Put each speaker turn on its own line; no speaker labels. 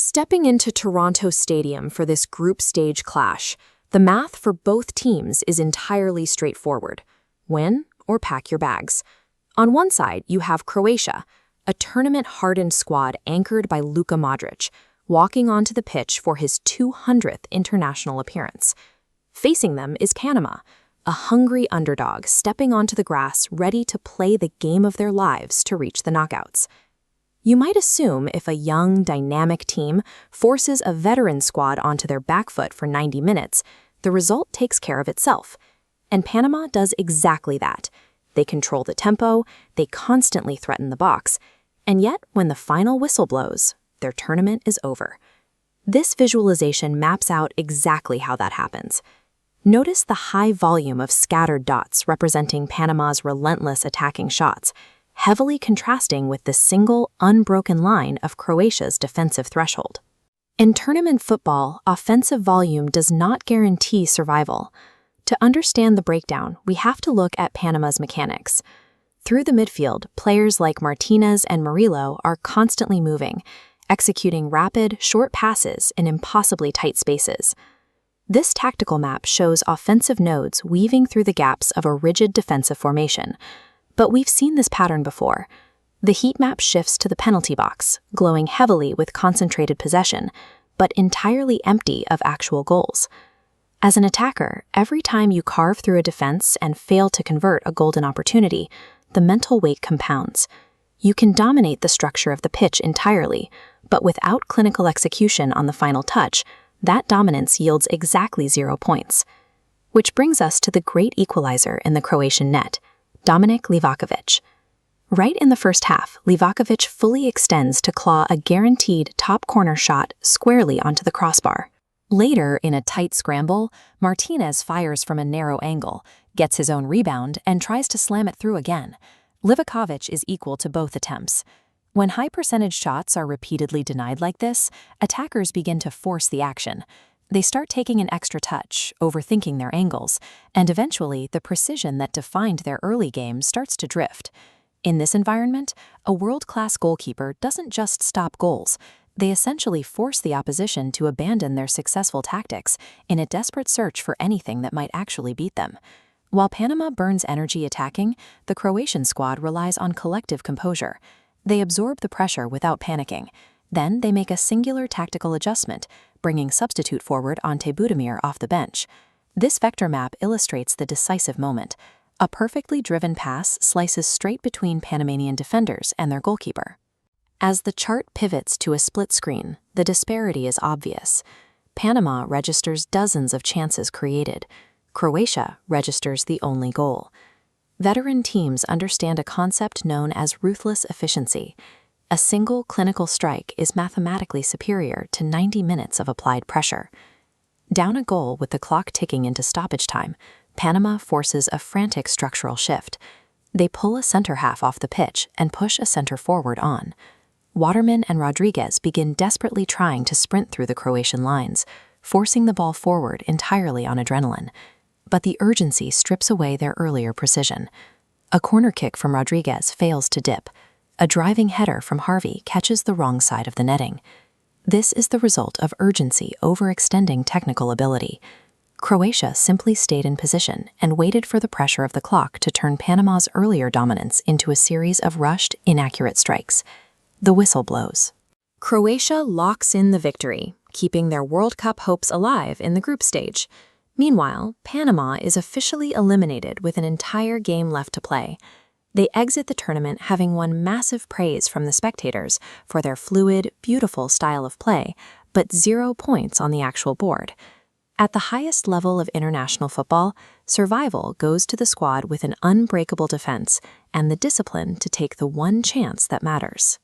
Stepping into Toronto Stadium for this group stage clash, the math for both teams is entirely straightforward. Win or pack your bags. On one side, you have Croatia, a tournament-hardened squad anchored by Luka Modric, walking onto the pitch for his 200th international appearance. Facing them is Panama, a hungry underdog stepping onto the grass ready to play the game of their lives to reach the knockouts. You might assume if a young, dynamic team forces a veteran squad onto their back foot for 90 minutes, the result takes care of itself. And Panama does exactly that. They control the tempo, they constantly threaten the box, and yet when the final whistle blows, their tournament is over. This visualization maps out exactly how that happens. Notice the high volume of scattered dots representing Panama's relentless attacking shots, heavily contrasting with the single, unbroken line of Croatia's defensive threshold. In tournament football, offensive volume does not guarantee survival. To understand the breakdown, we have to look at Panama's mechanics. Through the midfield, players like Martinez and Murillo are constantly moving, executing rapid, short passes in impossibly tight spaces. This tactical map shows offensive nodes weaving through the gaps of a rigid defensive formation. But we've seen this pattern before. The heat map shifts to the penalty box, glowing heavily with concentrated possession, but entirely empty of actual goals. As an attacker, every time you carve through a defense and fail to convert a golden opportunity, the mental weight compounds. You can dominate the structure of the pitch entirely, but without clinical execution on the final touch, that dominance yields exactly 0 points. Which brings us to the great equalizer in the Croatian net, Dominik Livaković. Right in the first half, Livakovic fully extends to claw a guaranteed top corner shot squarely onto the crossbar. Later, in a tight scramble, Martinez fires from a narrow angle, gets his own rebound, and tries to slam it through again. Livakovic is equal to both attempts. When high-percentage shots are repeatedly denied like this, attackers begin to force the action. They start taking an extra touch, overthinking their angles, and eventually the precision that defined their early game starts to drift. In this environment, a world-class goalkeeper doesn't just stop goals. They essentially force the opposition to abandon their successful tactics in a desperate search for anything that might actually beat them. While Panama burns energy attacking, the Croatian squad relies on collective composure. They absorb the pressure without panicking. Then they make a singular tactical adjustment, bringing substitute forward Ante Budimir off the bench. This vector map illustrates the decisive moment. A perfectly driven pass slices straight between Panamanian defenders and their goalkeeper. As the chart pivots to a split screen, the disparity is obvious. Panama registers dozens of chances created. Croatia registers the only goal. Veteran teams understand a concept known as ruthless efficiency. A single clinical strike is mathematically superior to 90 minutes of applied pressure. Down a goal with the clock ticking into stoppage time, Panama forces a frantic structural shift. They pull a center half off the pitch and push a center forward on. Waterman and Rodriguez begin desperately trying to sprint through the Croatian lines, forcing the ball forward entirely on adrenaline. But the urgency strips away their earlier precision. A corner kick from Rodriguez fails to dip. A driving header from Harvey catches the wrong side of the netting. This is the result of urgency overextending technical ability. Croatia simply stayed in position and waited for the pressure of the clock to turn Panama's earlier dominance into a series of rushed, inaccurate strikes. The whistle blows. Croatia locks in the victory, keeping their World Cup hopes alive in the group stage. Meanwhile, Panama is officially eliminated with an entire game left to play. They exit the tournament having won massive praise from the spectators for their fluid, beautiful style of play, but 0 points on the actual board. At the highest level of international football, survival goes to the squad with an unbreakable defense and the discipline to take the one chance that matters.